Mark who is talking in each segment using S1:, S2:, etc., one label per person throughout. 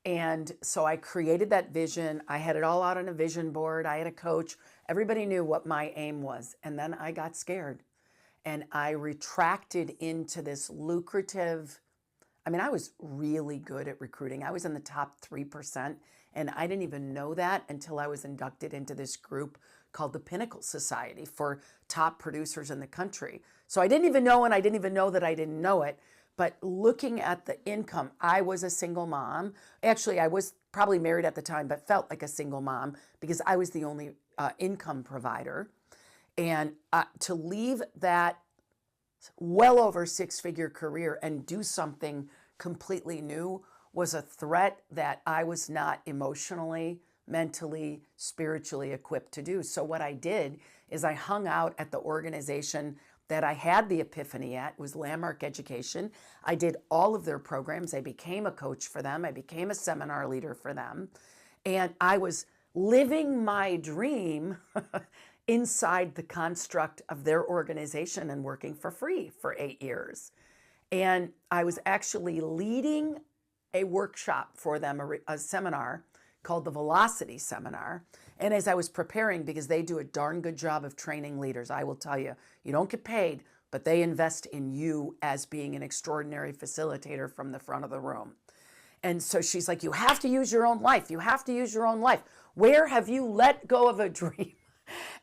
S1: And so I created that vision. I had it all out on a vision board. I had a coach. Everybody knew what my aim was. And then I got scared and I retracted into this lucrative. I mean, I was really good at recruiting. I was in the top 3%, and I didn't even know that until I was inducted into this group called the Pinnacle Society for top producers in the country. So I didn't even know, and I didn't even know that I didn't know it. But looking at the income, I was a single mom. Actually, I was probably married at the time, but felt like a single mom because I was the only income provider. And to leave that well over six-figure career and do something completely new was a threat that I was not emotionally, mentally, spiritually equipped to do. So what I did is I hung out at the organization that I had the epiphany at. It was Landmark Education. I did all of their programs. I became a coach for them. I became a seminar leader for them. And I was living my dream inside the construct of their organization and working for free for 8 years. And I was actually leading a workshop for them, a seminar called the Velocity Seminar. And as I was preparing, because they do a darn good job of training leaders, I will tell you, you don't get paid, but they invest in you as being an extraordinary facilitator from the front of the room. And so she's like, you have to use your own life. You have to use your own life. Where have you let go of a dream?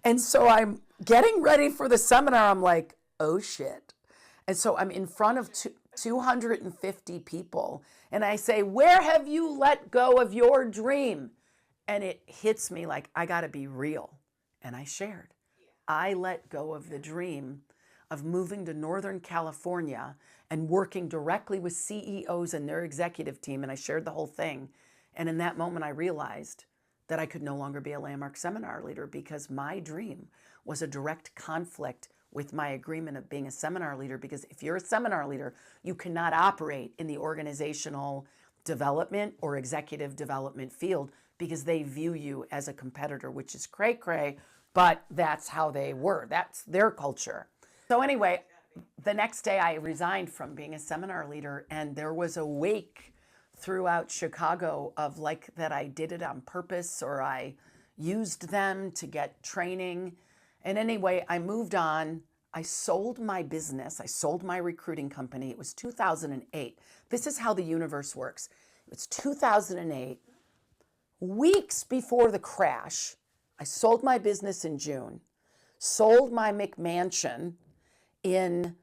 S1: And so I'm getting ready for the seminar. I'm like, oh shit. And so I'm in front of 250 people. And I say, where have you let go of your dream? And it hits me like, I got to be real. And I shared. I let go of the dream of moving to Northern California and working directly with CEOs and their executive team. And I shared the whole thing. And in that moment, I realized that I could no longer be a Landmark seminar leader because my dream was a direct conflict with my agreement of being a seminar leader. Because if you're a seminar leader, you cannot operate in the organizational development or executive development field because they view you as a competitor, which is cray-cray, but that's how they were. That's their culture. So anyway, the next day I resigned from being a seminar leader, and there was a wake throughout Chicago of like that I did it on purpose or I used them to get training. And anyway, I moved on. I sold my business. I sold my recruiting company. It was 2008. This is how the universe works. It's 2008. Weeks before the crash, I sold my business in June, sold my McMansion in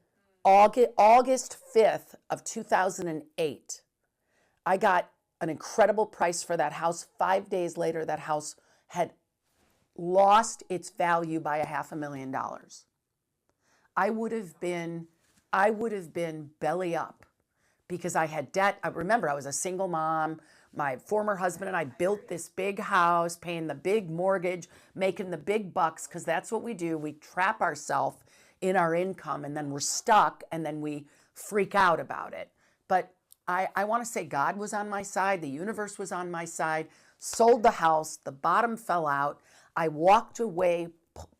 S1: August 5th of 2008. I got an incredible price for that house. 5 days later, that house had lost its value by $500,000. I would have been belly up because I had debt. I remember I was a single mom. My former husband and I built this big house, paying the big mortgage, making the big bucks, because that's what we do. We trap ourselves in our income and then we're stuck and then we freak out about it. But I want to say God was on my side. The universe was on my side. Sold the house. The bottom fell out. I walked away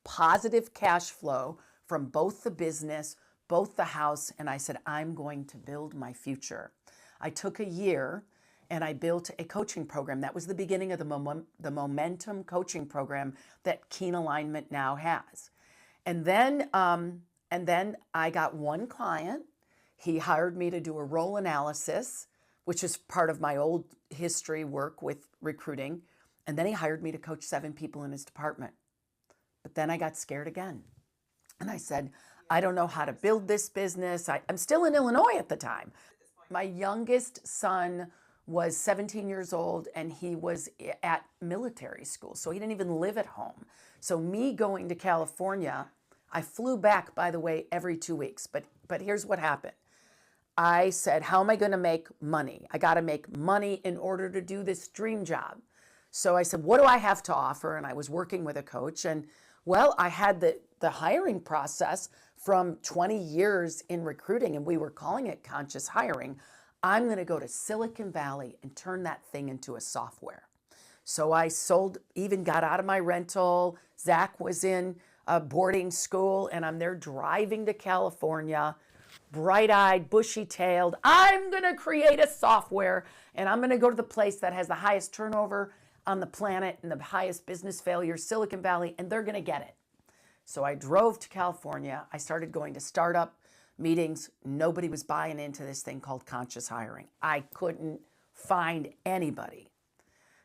S1: positive cash flow from both the business, both the house, and I said, I'm going to build my future. I took a year and I built a coaching program. That was the beginning of the Momentum coaching program that KeenAlignment now has. And then I got one client. He hired me to do a role analysis, which is part of my old history work with recruiting. And then he hired me to coach 7 people in his department. But then I got scared again. And I said, I don't know how to build this business. I'm still in Illinois at the time. My youngest son was 17 years old and he was at military school. So he didn't even live at home. So me going to California, I flew back, by the way, every 2 weeks. But here's what happened. I said, how am I going to make money? I got to make money in order to do this dream job. So I said, what do I have to offer? And I was working with a coach. And well, I had the hiring process from 20 years in recruiting, and we were calling it conscious hiring. I'm going to go to Silicon Valley and turn that thing into a software. So I sold, even got out of my rental. Zach was in boarding school, and I'm there driving to California. bright-eyed, bushy-tailed. I'm going to create a software, and I'm going to go to the place that has the highest turnover on the planet and the highest business failure, Silicon Valley, and they're going to get it. So I drove to California. I started going to startup meetings. Nobody was buying into this thing called conscious hiring. I couldn't find anybody.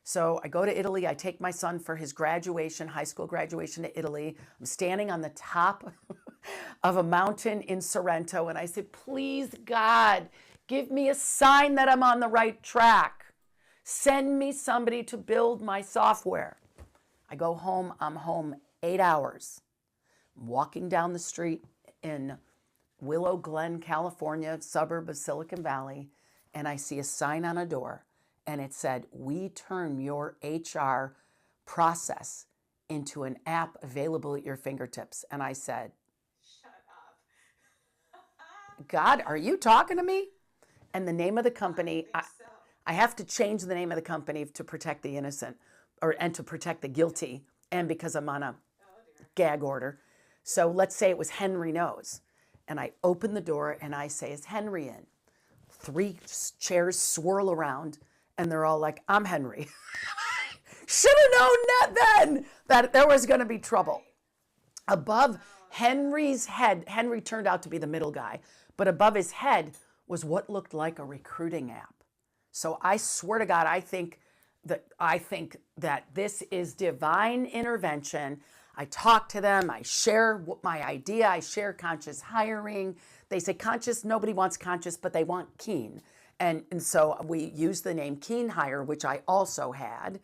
S1: So I go to Italy. I take my son for his graduation, high school graduation to Italy. I'm standing on the top of a mountain in Sorrento, and I said, please, God, give me a sign that I'm on the right track. Send me somebody to build my software. I go home. I'm home 8 hours. I'm walking down the street in Willow Glen, California, suburb of Silicon Valley, and I see a sign on a door, and it said, we turn your HR process into an app available at your fingertips. And I said, shut up. God, are you talking to me? And the name of the company, I have to change the name of the company to protect the innocent and to protect the guilty, and because I'm on a gag order. So let's say it was Henry Knows. And I open the door and I say, is Henry in? 3 chairs swirl around and they're all like, I'm Henry. Should have known that then that there was going to be trouble. Above Henry's head, Henry turned out to be the middle guy, but above his head was what looked like a recruiting app. So I swear to God, I think that this is divine intervention. I talk to them, I share my idea, I share conscious hiring. They say conscious, nobody wants conscious, but they want keen. And so we use the name Keen Hire, which I also had.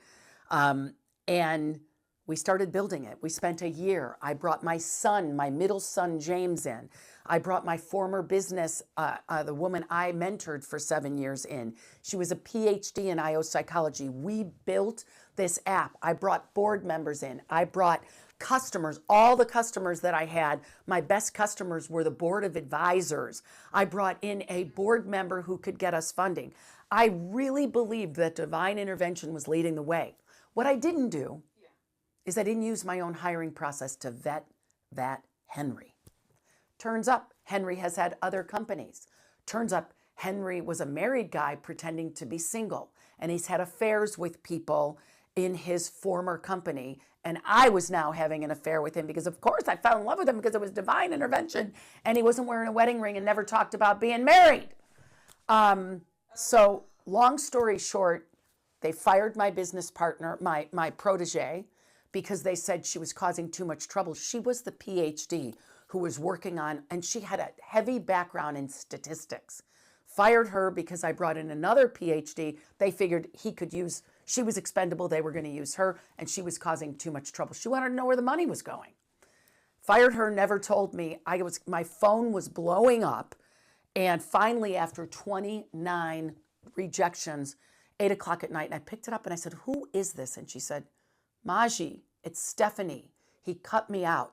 S1: And we started building it. We spent a year. I brought my son, my middle son, James, in. I brought my former business, the woman I mentored for 7 years in. She was a PhD in IO psychology. We built this app. I brought board members in. I brought customers, all the customers that I had. My best customers were the board of advisors. I brought in a board member who could get us funding. I really believed that divine intervention was leading the way. What I didn't do is I didn't use my own hiring process to vet that Henry. Turns up, Henry has had other companies. Turns up, Henry was a married guy pretending to be single, and he's had affairs with people in his former company. And I was now having an affair with him because, of course, I fell in love with him because it was divine intervention, and he wasn't wearing a wedding ring and never talked about being married. So long story short, they fired my business partner, my protege, because they said she was causing too much trouble. She was the PhD who was working on, and she had a heavy background in statistics. Fired her because I brought in another PhD. They figured she was expendable, they were going to use her, and she was causing too much trouble. She wanted to know where the money was going. Fired her, never told me. My phone was blowing up, and finally, after 29 rejections, 8 o'clock at night, and I picked it up and I said, who is this? And she said, Magi, it's Stephanie. He cut me out.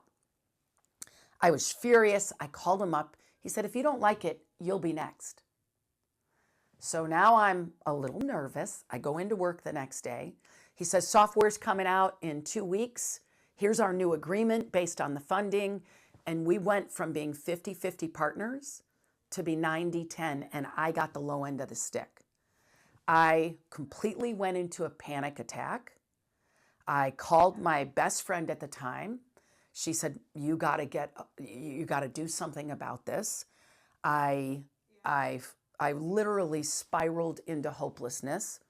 S1: I was furious. I called him up. He said, if you don't like it, you'll be next. So now I'm a little nervous. I go into work the next day. He says, software's coming out in 2 weeks. Here's our new agreement based on the funding. And we went from being 50-50 partners to be 90-10, and I got the low end of the stick. I completely went into a panic attack. I called my best friend at the time. She said, you got to do something about this. I literally spiraled into hopelessness.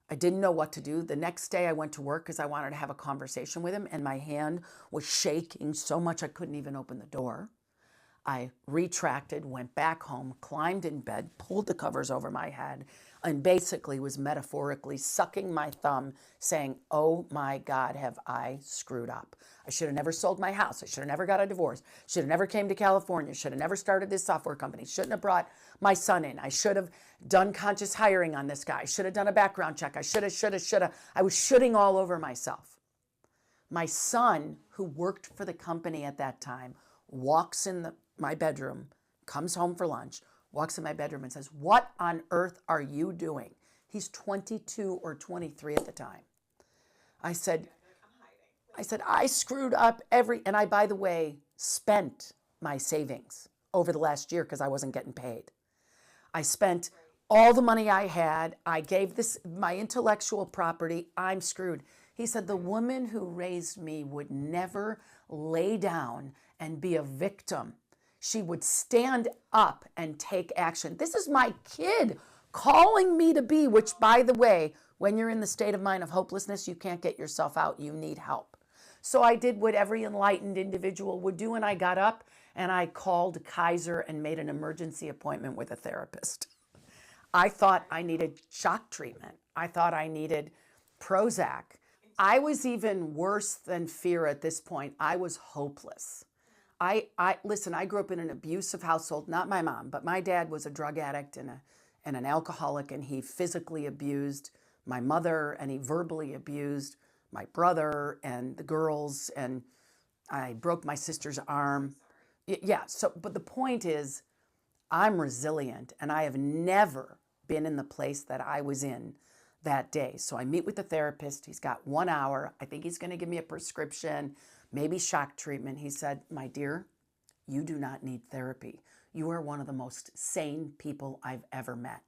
S1: I didn't know what to do. The next day I went to work because I wanted to have a conversation with him, and my hand was shaking so much I couldn't even open the door. I retracted, went back home, climbed in bed, pulled the covers over my head, and basically was metaphorically sucking my thumb, saying, oh my God, have I screwed up. I should have never sold my house. I should have never got a divorce. Should have never came to California. Should have never started this software company. Shouldn't have brought my son in. I should have done conscious hiring on this guy. I should have done a background check. I should have. I was shooting all over myself. My son, who worked for the company at that time, walks in my bedroom, comes home for lunch, walks in my bedroom and says, what on earth are you doing? He's 22 or 23 at the time. I said, I screwed up and I, by the way, spent my savings. over the last year because I wasn't getting paid. I spent all the money I had. I gave this my intellectual property. I'm screwed. He said, the woman who raised me would never lay down and be a victim. She would stand up and take action. This is my kid calling me to be, which, by the way, when you're in the state of mind of hopelessness, you can't get yourself out. You need help. So I did what every enlightened individual would do, and I got up and I called Kaiser and made an emergency appointment with a therapist. I thought I needed shock treatment. I thought I needed Prozac. I was even worse than fear at this point. I was hopeless. Listen, I grew up in an abusive household, not my mom, but my dad was a drug addict and an alcoholic, and he physically abused my mother, and he verbally abused my brother and the girls, and I broke my sister's arm. Yeah, but the point is, I'm resilient, and I have never been in the place that I was in that day. So I meet with the therapist. He's got 1 hour. I think he's going to give me a prescription, maybe shock treatment. He said, my dear, you do not need therapy. You are one of the most sane people I've ever met.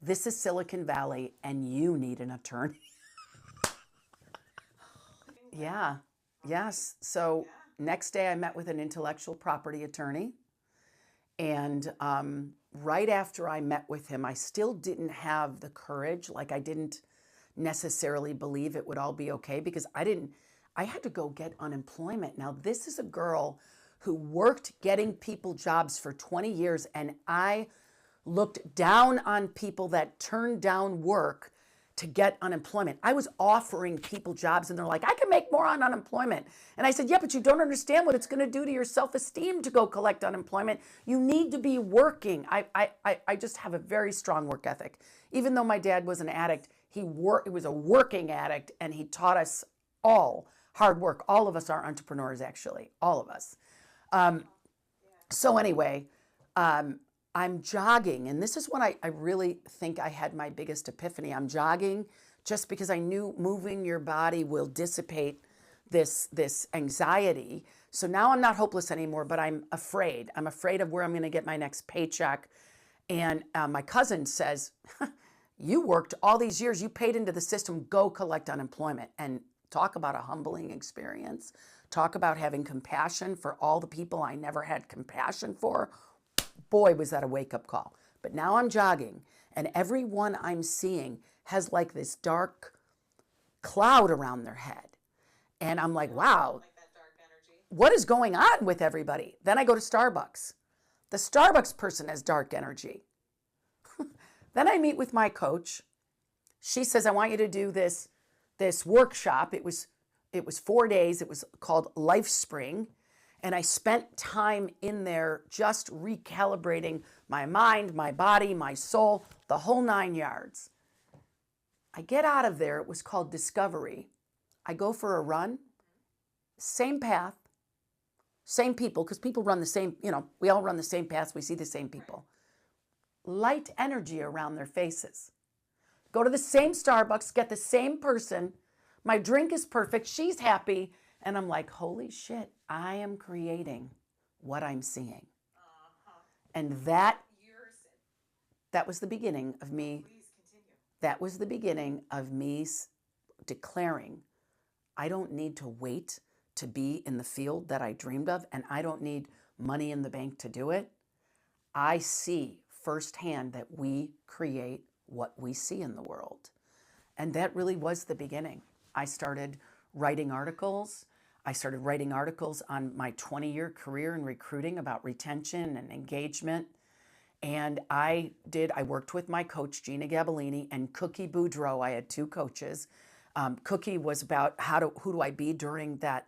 S1: This is Silicon Valley, and you need an attorney. Yeah, yes. So next day I met with an intellectual property attorney. And right after I met with him, I still didn't have the courage. Like, I didn't necessarily believe it would all be okay because I had to go get unemployment. Now, this is a girl who worked getting people jobs for 20 years, and I looked down on people that turned down work to get unemployment. I was offering people jobs, and they're like, I can make more on unemployment. And I said, yeah, but you don't understand what it's going to do to your self-esteem to go collect unemployment. You need to be working. I just have a very strong work ethic. Even though my dad was an addict, he was a working addict, and he taught us all hard work. All of us are entrepreneurs, actually, all of us. So anyway, I'm jogging, and this is when I really think I had my biggest epiphany. I'm jogging just because I knew moving your body will dissipate this anxiety. So now I'm not hopeless anymore, but I'm afraid. I'm afraid of where I'm going to get my next paycheck. And my cousin says, you worked all these years, you paid into the system, go collect unemployment. And talk about a humbling experience. Talk about having compassion for all the people I never had compassion for. Boy, was that a wake-up call. But now I'm jogging, and everyone I'm seeing has like this dark cloud around their head. And I'm like, wow,
S2: like that dark energy.
S1: What is going on with everybody? Then I go to Starbucks. The Starbucks person has dark energy. Then I meet with my coach. She says, I want you to do this workshop. It was 4 days. It was called Life Spring. And I spent time in there just recalibrating my mind, my body, my soul, the whole 9 yards. I get out of there. It was called Discovery. I go for a run, same path, same people, because people run the same, we all run the same paths. We see the same people. Light energy around their faces. Go to the same Starbucks, get the same person. My drink is perfect. She's happy. And I'm like, holy shit, I am creating what I'm seeing. And that was the beginning of me.
S2: Please continue.
S1: That was the beginning of me declaring, I don't need to wait to be in the field that I dreamed of, and I don't need money in the bank to do it. I see firsthand that we create what we see in the world. And that really was the beginning. I started writing articles. I started writing articles on my 20-year career in recruiting about retention and engagement. And I worked with my coach, Gina Gabellini, and Cookie Boudreau. I had two coaches. Cookie was about who do I be during that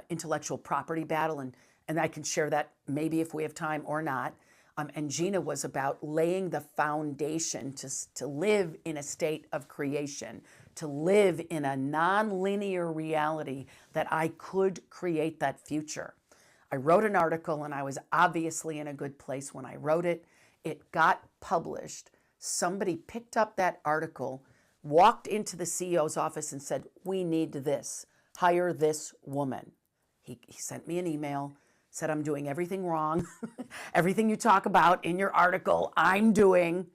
S1: intellectual property battle, and I can share that maybe if we have time or not. And Gina was about laying the foundation to live in a state of creation, to live in a non-linear reality that I could create that future. I wrote an article, and I was obviously in a good place when I wrote it. It got published. Somebody picked up that article, walked into the CEO's office and said, we need this. Hire this woman. He sent me an email, said, I'm doing everything wrong. Everything you talk about in your article, I'm doing.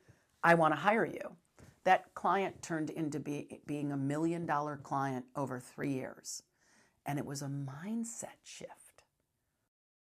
S1: I want to hire you. That client turned into being $1 million client over 3 years. And it was a mindset shift.